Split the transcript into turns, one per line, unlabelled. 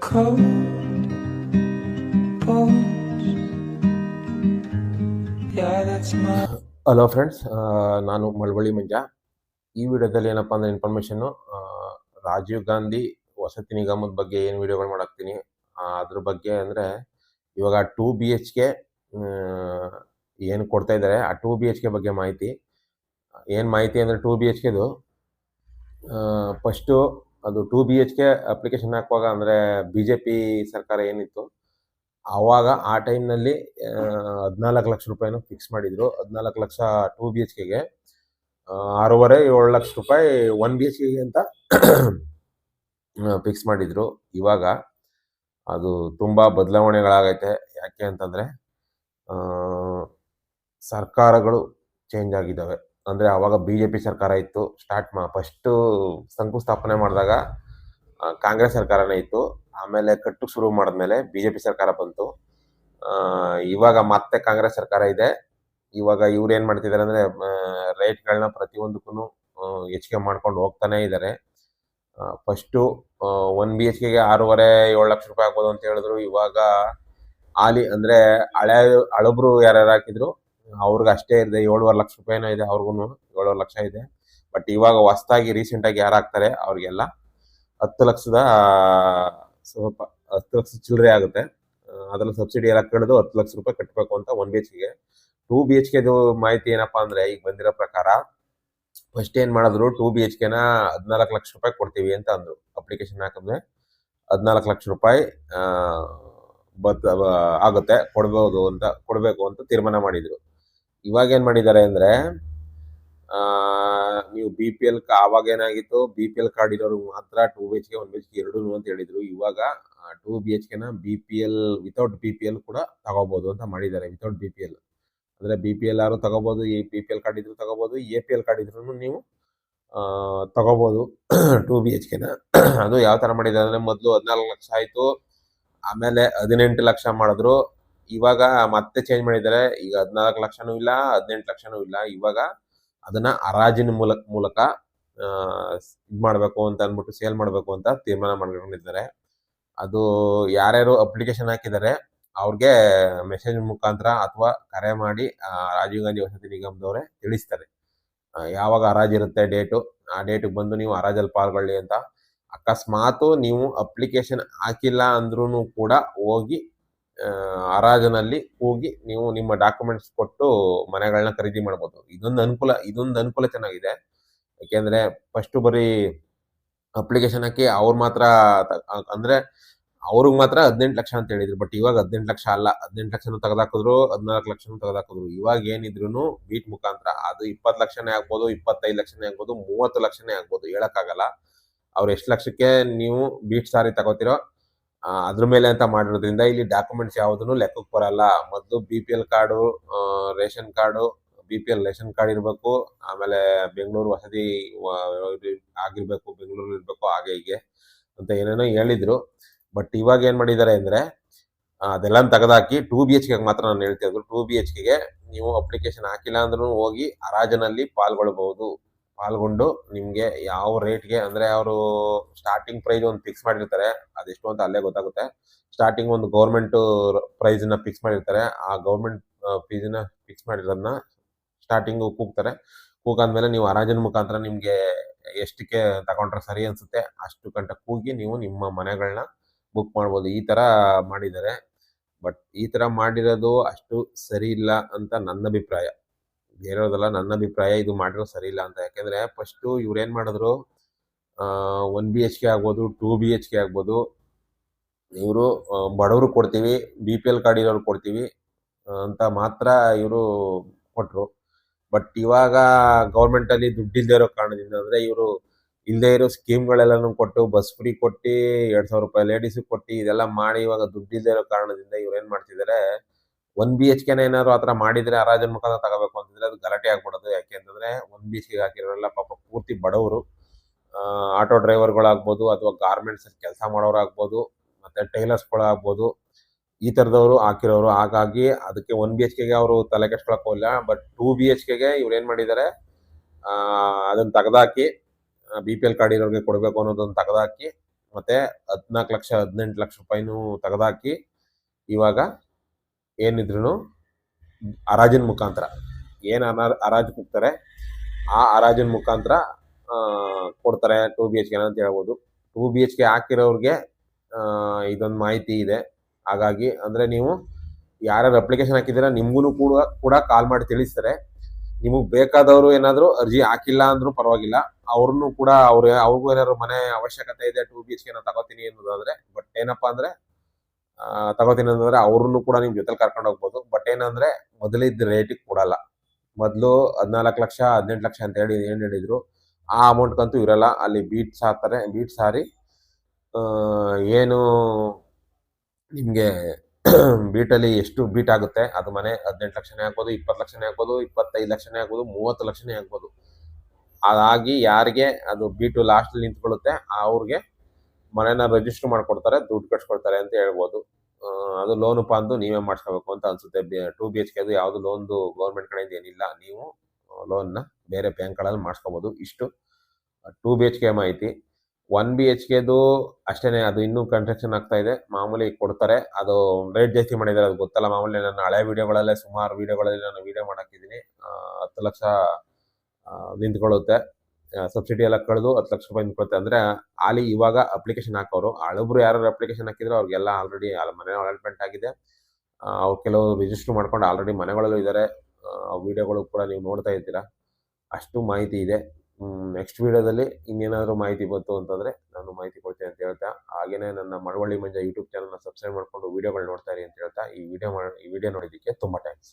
cold pose. Yeah, that's my.
Hello friends, ನಾನು ಮಳವಳ್ಳಿ ಮಂಜ. ಈ ವಿಡಿಯೋದಲ್ಲಿ ಏನಪ್ಪ ಅಂದರೆ ಇನ್ಫಾರ್ಮೇಷನ್ನು ರಾಜೀವ್ ಗಾಂಧಿ ವಸತಿ ನಿಗಮದ ಬಗ್ಗೆ ಏನು ವಿಡಿಯೋಗಳು ಮಾಡಾಕ್ತೀನಿ. ಅದ್ರ ಬಗ್ಗೆ ಅಂದರೆ ಇವಾಗ 2 BHK ಏನು ಕೊಡ್ತಾ ಇದ್ದಾರೆ, ಆ 2 BHK ಬಗ್ಗೆ ಮಾಹಿತಿ. ಏನು ಮಾಹಿತಿ ಅಂದರೆ 2 BHKದು ಫಸ್ಟು ಅದು 2 BHK ಅಪ್ಲಿಕೇಶನ್ ಹಾಕುವಾಗ ಅಂದರೆ BJP ಸರ್ಕಾರ ಏನಿತ್ತು ಆವಾಗ ಆ ಟೈಮ್ನಲ್ಲಿ 14 ಲಕ್ಷ ರೂಪಾಯಿನೂ ಫಿಕ್ಸ್ ಮಾಡಿದ್ರು. 14 ಲಕ್ಷ 2 BHKಗೆ, 6.5-7 ಲಕ್ಷ ರೂಪಾಯಿ 1 BHKಗೆ ಅಂತ ಫಿಕ್ಸ್ ಮಾಡಿದ್ರು. ಇವಾಗ ಅದು ತುಂಬ ಬದಲಾವಣೆಗಳಾಗೈತೆ. ಯಾಕೆ ಅಂತಂದರೆ ಸರ್ಕಾರಗಳು ಚೇಂಜ್ ಆಗಿದ್ದಾವೆ. ಅಂದರೆ ಆವಾಗ BJP ಸರ್ಕಾರ ಇತ್ತು. ಫಸ್ಟು ಶಂಕುಸ್ಥಾಪನೆ ಮಾಡಿದಾಗ ಕಾಂಗ್ರೆಸ್ ಸರ್ಕಾರನೇ ಇತ್ತು. ಆಮೇಲೆ ಕಟ್ಟು ಶುರು ಮಾಡಿದ್ಮೇಲೆ BJP ಸರ್ಕಾರ ಬಂತು. ಇವಾಗ ಮತ್ತೆ ಕಾಂಗ್ರೆಸ್ ಸರ್ಕಾರ ಇದೆ. ಇವಾಗ ಇವ್ರು ಏನು ಮಾಡ್ತಿದ್ದಾರೆ ಅಂದರೆ ರೇಟ್ಗಳನ್ನ ಪ್ರತಿಯೊಂದಕ್ಕೂ ಹೆಚ್ಚಿಗೆ ಮಾಡ್ಕೊಂಡು ಹೋಗ್ತಾನೇ ಇದ್ದಾರೆ. ಫಸ್ಟು 1 BHKಗೆ 6.5-7 ಲಕ್ಷ ರೂಪಾಯಿ ಆಗ್ಬೋದು ಅಂತ ಹೇಳಿದ್ರು. ಇವಾಗ ಅಂದರೆ ಹಳಬ್ರು ಯಾರ್ಯಾರು ಹಾಕಿದ್ರು ಅವ್ರಿಗೆ ಅಷ್ಟೇ ಇದೆ, 7.5 ಲಕ್ಷ ರೂಪಾಯಿನೂ ಇದೆ. ಅವ್ರಿಗೂ 7.5 ಲಕ್ಷ ಇದೆ. ಬಟ್ ಇವಾಗ ಹೊಸ್ದಾಗಿ ರೀಸೆಂಟಾಗಿ ಯಾರು ಹಾಕ್ತಾರೆ ಅವ್ರಿಗೆಲ್ಲ 10 ಲಕ್ಷದ ಸ್ವಲ್ಪ 10 ಲಕ್ಷ ಚಿಲ್ಲರೆ ಆಗುತ್ತೆ. ಅದ್ರಲ್ಲಿ ಸಬ್ಸಿಡಿ ಎಲ್ಲ ಕಳೆದು 10 ಲಕ್ಷ ರೂಪಾಯಿ ಕಟ್ಟಬೇಕು ಅಂತ 1 BHKಗೆ. 2 BHKದು ಮಾಹಿತಿ ಏನಪ್ಪಾ ಅಂದರೆ ಈಗ ಬಂದಿರೋ ಪ್ರಕಾರ ಫಸ್ಟ್ ಏನು ಮಾಡಿದ್ರು, 2 BHKನ 14 ಲಕ್ಷ ರೂಪಾಯಿ ಕೊಡ್ತೀವಿ ಅಂತ ಅಂದರು. ಅಪ್ಲಿಕೇಶನ್ ಹಾಕಿದ್ರೆ 14 ಲಕ್ಷ ರೂಪಾಯಿ ಆಗುತ್ತೆ, ಕೊಡಬೇಕು ಅಂತ ತೀರ್ಮಾನ ಮಾಡಿದರು. ಇವಾಗ ಏನು ಮಾಡಿದ್ದಾರೆ ಅಂದರೆ ನೀವು BPL ಆವಾಗ ಏನಾಗಿತ್ತು, BPL ಕಾರ್ಡ್ ಇರೋರಿಗೆ ಮಾತ್ರ 2 BHK 1 BHK ಎರಡೂ ಅಂತ ಹೇಳಿದ್ರು. ಇವಾಗ 2 BHKನ BPL ವಿತೌಟ್ BPL ಕೂಡ ತಗೋಬೋದು ಅಂತ ಮಾಡಿದ್ದಾರೆ. ವಿತೌಟ್ BPL ಅಂದರೆ BPL ಯಾರು ತಗೋಬೋದು, ಈ BPL ಕಾರ್ಡ್ ಇದ್ರು ತಗೋಬೋದು, APL ಕಾರ್ಡ್ ಇದ್ರೂ ನೀವು ತಗೋಬೋದು 2 BHKನ. ಅದು ಯಾವ ಥರ ಮಾಡಿದ್ದಾರೆ ಅಂದರೆ ಮೊದಲು 14 ಲಕ್ಷ ಆಯಿತು, ಆಮೇಲೆ 18 ಲಕ್ಷ ಮಾಡಿದ್ರು. ಇವಾಗ ಮತ್ತೆ ಚೇಂಜ್ ಮಾಡಿದ್ದಾರೆ. ಈಗ 14 ಲಕ್ಷನೂ ಇಲ್ಲ, 18 ಲಕ್ಷನೂ ಇಲ್ಲ. ಇವಾಗ ಅದನ್ನ ಹರಾಜಿನ ಮೂಲಕ ಇದು ಮಾಡಬೇಕು ಅಂತ ಅಂದ್ಬಿಟ್ಟು ಸೇಲ್ ಮಾಡಬೇಕು ಅಂತ ತೀರ್ಮಾನ ಮಾಡ್ಕೊಂಡಿದ್ದಾರೆ. ಅದು ಯಾರ್ಯಾರು ಅಪ್ಲಿಕೇಶನ್ ಹಾಕಿದ್ದಾರೆ ಅವ್ರಿಗೆ ಮೆಸೇಜ್ ಮುಖಾಂತರ ಅಥವಾ ಕರೆ ಮಾಡಿ ರಾಜೀವ್ ಗಾಂಧಿ ವಸತಿ ನಿಗಮದವರೇ ತಿಳಿಸ್ತಾರೆ ಯಾವಾಗ ಹರಾಜಿರುತ್ತೆ ಡೇಟು. ಆ ಡೇಟಿಗೆ ಬಂದು ನೀವು ಹರಾಜಲ್ಲಿ ಪಾಲ್ಗೊಳ್ಳಿ ಅಂತ. ಅಕಸ್ಮಾತ್ ನೀವು ಅಪ್ಲಿಕೇಶನ್ ಹಾಕಿಲ್ಲ ಅಂದ್ರೂ ಕೂಡ ಹೋಗಿ ಹರಾಜಿನಲ್ಲಿ ಹೋಗಿ ನೀವು ನಿಮ್ಮ ಡಾಕ್ಯುಮೆಂಟ್ಸ್ ಕೊಟ್ಟು ಮನೆಗಳನ್ನ ಖರೀದಿ ಮಾಡ್ಬೋದು. ಇದೊಂದು ಅನುಕೂಲ ಚೆನ್ನಾಗಿದೆ. ಯಾಕೆಂದರೆ ಫಸ್ಟು ಬರೀ ಅಪ್ಲಿಕೇಶನ್ ಹಾಕಿ ಅವ್ರು ಮಾತ್ರ ಅಂದರೆ ಅವ್ರಿಗೆ ಮಾತ್ರ 18 ಲಕ್ಷ ಅಂತ ಹೇಳಿದ್ರು. ಬಟ್ ಇವಾಗ 18 ಲಕ್ಷ ಅಲ್ಲ, 18 ಲಕ್ಷನೂ ತೆಗೆದಾಕಿದ್ರು, 14 ಲಕ್ಷನೂ ತೆಗೆದಾಕಿದ್ರು. ಇವಾಗ ಏನಿದ್ರು ಬೀಟ್ ಮುಖಾಂತರ ಅದು 20 ಲಕ್ಷನೇ ಆಗ್ಬೋದು, 25 ಲಕ್ಷನೇ ಆಗ್ಬೋದು, 30 ಲಕ್ಷನೇ ಆಗ್ಬೋದು, ಹೇಳೋಕ್ಕಾಗಲ್ಲ. ಅವ್ರು ಎಷ್ಟು ಲಕ್ಷಕ್ಕೆ ನೀವು ಬೀಟ್ ಸಾರಿ ತಗೋತಿರೋ ಅದ್ರ ಮೇಲೆ ಅಂತ ಮಾಡಿರೋದ್ರಿಂದ ಇಲ್ಲಿ ಡಾಕ್ಯುಮೆಂಟ್ಸ್ ಯಾವುದೂ ಲೆಕ್ಕಕ್ಕೆ ಬರಲ್ಲ. ಮೊದಲು BPL card, ration card, BPL ration card ಇರಬೇಕು, ಆಮೇಲೆ ಬೆಂಗಳೂರು ವಸತಿ ಆಗಿರಬೇಕು, ಬೆಂಗಳೂರು ಇರಬೇಕು, ಹಾಗೆ ಹೀಗೆ ಅಂತ ಏನೇನೋ ಹೇಳಿದ್ರು. ಬಟ್ ಇವಾಗ ಏನು ಮಾಡಿದ್ದಾರೆ ಅಂದರೆ ಅದೆಲ್ಲ ತೆಗೆದಾಕಿ 2 BHKಗೆ ಮಾತ್ರ ನಾನು ಹೇಳ್ತಿರೋದು. 2 BHKಗೆ ನೀವು ಅಪ್ಲಿಕೇಶನ್ ಹಾಕಿಲ್ಲ ಅಂದ್ರೂ ಹೋಗಿ ಹರಾಜಿನಲ್ಲಿ ಪಾಲ್ಗೊಂಡು ನಿಮಗೆ ಯಾವ ರೇಟ್ಗೆ ಅಂದರೆ ಅವರು ಸ್ಟಾರ್ಟಿಂಗ್ ಪ್ರೈಸ್ ಒಂದು ಫಿಕ್ಸ್ ಮಾಡಿರ್ತಾರೆ. ಅದೆಷ್ಟು ಅಂತ ಅಲ್ಲೇ ಗೊತ್ತಾಗುತ್ತೆ. ಸ್ಟಾರ್ಟಿಂಗ್ ಒಂದು ಗೌರ್ಮೆಂಟ್ ಪ್ರೈಸ್ನ ಫಿಕ್ಸ್ ಮಾಡಿರ್ತಾರೆ. ಆ ಗೌರ್ಮೆಂಟ್ ಫೀಸನ್ನ ಫಿಕ್ಸ್ ಮಾಡಿರೋದನ್ನ ಸ್ಟಾರ್ಟಿಂಗು ಕೂಗಾದ್ಮೇಲೆ ನೀವು ಹರಾಜಿನ ಮುಖಾಂತರ ನಿಮಗೆ ಎಷ್ಟಕ್ಕೆ ತಗೊಂಡ್ರೆ ಸರಿ ಅನಿಸುತ್ತೆ ಅಷ್ಟು ಗಂಟ ಕೂಗಿ ನೀವು ನಿಮ್ಮ ಮನೆಗಳನ್ನ ಬುಕ್ ಮಾಡ್ಬೋದು. ಈ ಥರ ಮಾಡಿದ್ದಾರೆ. ಬಟ್ ಈ ಥರ ಮಾಡಿರೋದು ಅಷ್ಟು ಸರಿ ಇಲ್ಲ ಅಂತ ನನ್ನ ಅಭಿಪ್ರಾಯ, ಬೇರೆಯವ್ರದಲ್ಲ, ನನ್ನ ಅಭಿಪ್ರಾಯ. ಇದು ಮಾಡಿರೋ ಸರಿ ಇಲ್ಲ ಅಂತ. ಯಾಕೆಂದರೆ ಫಸ್ಟು ಇವ್ರು ಏನು ಮಾಡಿದ್ರು, 1 BHK ಆಗ್ಬೋದು, 2 BHK ಆಗ್ಬೋದು, ಇವರು ಬಡವರು ಕೊಡ್ತೀವಿ, BPL ಕಾರ್ಡ್ ಇರೋರು ಕೊಡ್ತೀವಿ ಅಂತ ಮಾತ್ರ ಇವರು ಕೊಟ್ಟರು. ಬಟ್ ಇವಾಗ ಗೌರ್ಮೆಂಟಲ್ಲಿ ದುಡ್ಡಿಲ್ಲದೆ ಇರೋ ಕಾರಣದಿಂದ ಅಂದರೆ ಇವರು ಇಲ್ಲದೆ ಇರೋ ಸ್ಕೀಮ್ಗಳೆಲ್ಲನೂ ಕೊಟ್ಟು, ಬಸ್ ಫ್ರೀ ಕೊಟ್ಟು, 2,000 ರೂಪಾಯಿ ಲೇಡೀಸಿಗೆ ಕೊಟ್ಟು ಇದೆಲ್ಲ ಮಾಡಿ ಇವಾಗ ದುಡ್ಡಿಲ್ಲದೆ ಇರೋ ಕಾರಣದಿಂದ ಇವ್ರು ಏನು ಮಾಡ್ತಿದ್ದಾರೆ, 1 BHKನ ಏನಾದ್ರು ಆ ಥರ ಮಾಡಿದರೆ ಹರಾಜಿನ ಮುಖಾಂತರ ತಗೋಬೇಕು ಅಂತಂದರೆ ಅದು ಗಲಾಟೆ ಆಗ್ಬಿಡೋದು. ಯಾಕೆ ಅಂತಂದರೆ 1 BHKಗೆ ಹಾಕಿರೋರೆಲ್ಲ ಪಾಪ ಪೂರ್ತಿ ಬಡವರು, ಆಟೋ ಡ್ರೈವರ್ಗಳಾಗ್ಬೋದು, ಅಥವಾ ಗಾರ್ಮೆಂಟ್ಸಲ್ಲಿ ಕೆಲಸ ಮಾಡೋರಾಗ್ಬೋದು, ಮತ್ತು ಟೈಲರ್ಸ್ಗಳಾಗ್ಬೋದು, ಈ ಥರದವರು ಹಾಕಿರೋರು. ಹಾಗಾಗಿ ಅದಕ್ಕೆ 1 BHKಗೆ ಅವರು ತಲೆ ಕೆಡ್ಸ್ಕೊಳಕ್ಕೆ ಹೋಗಿಲ್ಲ. ಬಟ್ 2 BHKಗೆ ಇವ್ರು ಏನು ಮಾಡಿದ್ದಾರೆ, ಅದನ್ನು ತೆಗೆದಾಕಿ BPL ಕಾರ್ಡ್ ಇರೋರಿಗೆ ಕೊಡಬೇಕು ಅನ್ನೋದನ್ನು ತೆಗೆದಾಕಿ ಮತ್ತೆ 14 ಲಕ್ಷ 18 ಲಕ್ಷ ರೂಪಾಯಿನೂ ತೆಗೆದಾಕಿ ಇವಾಗ ಏನಿದ್ರು ಹರಾಜಿನ ಮುಖಾಂತರ ಏನು ಹರಾಜು ಕೂಗ್ತಾರೆ ಆ ಹರಾಜಿನ ಮುಖಾಂತರ ಕೊಡ್ತಾರೆ 2 BHK ಅಂತ ಹೇಳ್ಬೋದು. 2 BHK ಹಾಕಿರೋರಿಗೆ ಇದೊಂದು ಮಾಹಿತಿ ಇದೆ. ಹಾಗಾಗಿ ಅಂದರೆ ನೀವು ಯಾರ್ಯಾರು ಅಪ್ಲಿಕೇಶನ್ ಹಾಕಿದ್ದೀರಾ ನಿಮ್ಗೂ ಕೂಡ ಕಾಲ್ ಮಾಡಿ ತಿಳಿಸ್ತಾರೆ. ನಿಮಗೆ ಬೇಕಾದವರು ಏನಾದರೂ ಅರ್ಜಿ ಹಾಕಿಲ್ಲ ಅಂದ್ರೂ ಪರವಾಗಿಲ್ಲ, ಅವ್ರನ್ನೂ ಕೂಡ ಅವ್ರಿಗೂ ಏನಾದ್ರು ಮನೆ ಅವಶ್ಯಕತೆ ಇದೆ 2 BHK ತಗೋತೀನಿ ಅನ್ನೋದಾದ್ರೆ, ಬಟ್ ಏನಪ್ಪಾ ಅಂದ್ರೆ ತಗೋತೀನಿ ಅಂತಂದ್ರೆ ಅವ್ರನ್ನು ಕೂಡ ನಿಮ್ ಜೊತೆ ಕರ್ಕೊಂಡು ಹೋಗ್ಬೋದು. ಬಟ್ ಏನಂದ್ರೆ ಮೊದಲಿದ್ದ ರೇಟಿಗೆ ಕೊಡಲ್ಲ. ಮೊದಲು 14 ಲಕ್ಷ 18 ಲಕ್ಷ ಅಂತ ಹೇಳಿ ಏನ್ ಹೇಳಿದ್ರು ಆ ಅಮೌಂಟ್ಗಂತೂ ಇರಲ್ಲ. ಅಲ್ಲಿ ಬೀಟ್ ಸಾರಿ ಏನು ನಿಮ್ಗೆ ಬೀಟಲ್ಲಿ ಎಷ್ಟು ಬೀಟ್ ಆಗುತ್ತೆ ಅದು ಮನೆ 18 ಲಕ್ಷನೇ ಆಗ್ಬೋದು, 20 ಲಕ್ಷನೇ ಆಗ್ಬೋದು, 25 ಲಕ್ಷನೇ ಆಗ್ಬೋದು, 30 ಲಕ್ಷನೇ ಆಗ್ಬೋದು. ಅದಾಗಿ ಯಾರಿಗೆ ಅದು ಬೀಟು ಲಾಸ್ಟ್ ನಿಂತ್ಕೊಳ್ಳುತ್ತೆ ಅವ್ರಿಗೆ ಮನೆನ ರಿಜಿಸ್ಟರ್ ಮಾಡ್ಕೊಡ್ತಾರೆ, ದುಡ್ಡು ಕಟ್ಸ್ಕೊಡ್ತಾರೆ ಅಂತ ಹೇಳ್ಬೋದು. ಅದು ಲೋನ್ ಅಂದು ನೀವೇ ಮಾಡಿಸ್ಕೋಬೇಕು ಅಂತ ಅನ್ಸುತ್ತೆ. 2 BHK ಅದು ಯಾವುದು ಲೋನ್ದು ಗೌರ್ಮೆಂಟ್ ಕಡೆಯಿಂದ ಏನಿಲ್ಲ. ನೀವು ಲೋನ್ನ ಬೇರೆ ಬ್ಯಾಂಕ್ಗಳಲ್ಲಿ ಮಾಡಿಸ್ಕೋಬೋದು. ಇಷ್ಟು 2 BHK ಮಾಹಿತಿ. 1 BHKದು ಅಷ್ಟೇನೆ, ಅದು ಇನ್ನೂ ಕನ್ಸ್ಟ್ರಕ್ಷನ್ ಆಗ್ತಾ ಇದೆ. ಮಾಮೂಲಿ ಕೊಡ್ತಾರೆ, ಅದು ರೇಟ್ ಜಾಸ್ತಿ ಮಾಡಿದ್ದಾರೆ, ಅದು ಗೊತ್ತಲ್ಲ. ಮಾಮೂಲಿ ನನ್ನ ಹಳೆ ವಿಡಿಯೋಗಳಲ್ಲೇ ಸುಮಾರು ವಿಡಿಯೋಗಳಲ್ಲಿ ನಾನು ವಿಡಿಯೋ ಮಾಡಾಕಿದ್ದೀನಿ. 10 ಲಕ್ಷ ನಿಂತ್ಕೊಳ್ಳುತ್ತೆ, ಸಬ್ಸಿಡಿ ಎಲ್ಲ ಕಳೆದು 10 ಲಕ್ಷ ರೂಪಾಯಿ ನಿಂತ್ಕೊಳ್ಳುತ್ತೆ. ಅಂದ್ರೆ ಅಲ್ಲಿ ಇವಾಗ ಅಪ್ಲಿಕೇಶನ್ ಹಾಕೋರು ಹಳಬ್ರು ಯಾರು ಅಪ್ಲಿಕೇಶನ್ ಹಾಕಿದ್ರು ಅವ್ರಿಗೆಲ್ಲ ಆಲ್ರೆಡಿ ಮನೆ ಅಲಾಟ್ಮೆಂಟ್ ಆಗಿದೆ. ಅವ್ರು ಕೆಲವು ರಿಜಿಸ್ಟರ್ ಮಾಡ್ಕೊಂಡು ಆಲ್ರೆಡಿ ಮನೆಗಳಲ್ಲೂ ಇದ್ದಾರೆ. ವಿಡಿಯೋಗಳು ಕೂಡ ನೀವು ನೋಡ್ತಾ ಇರ್ತೀರಾ. ಅಷ್ಟು ಮಾಹಿತಿ ಇದೆ. ನೆಕ್ಸ್ಟ್ ವಿಡಿಯೋದಲ್ಲಿ ಇನ್ನೇನಾದರೂ ಮಾಹಿತಿ ಬಂತು ಅಂತಂದರೆ ನಾನು ಮಾಹಿತಿ ಕೊಡ್ತೇನೆ ಅಂತ ಹೇಳ್ತಾ, ಹಾಗೆಯೇ ನನ್ನ ಮಳವಳ್ಳಿ ಮಂಜ ಯೂಟ್ಯೂಬ್ ಚಾನಲ್ನ ಸಬ್ಸ್ಕ್ರೈಬ್ ಮಾಡಿಕೊಂಡು ವಿಡಿಯೋಗಳು ನೋಡ್ತಾ ಇರಿ ಅಂತ ಹೇಳ್ತಾ, ಈ ವಿಡಿಯೋ ನೋಡಿದ್ದಕ್ಕೆ ತುಂಬ ಥ್ಯಾಂಕ್ಸ್.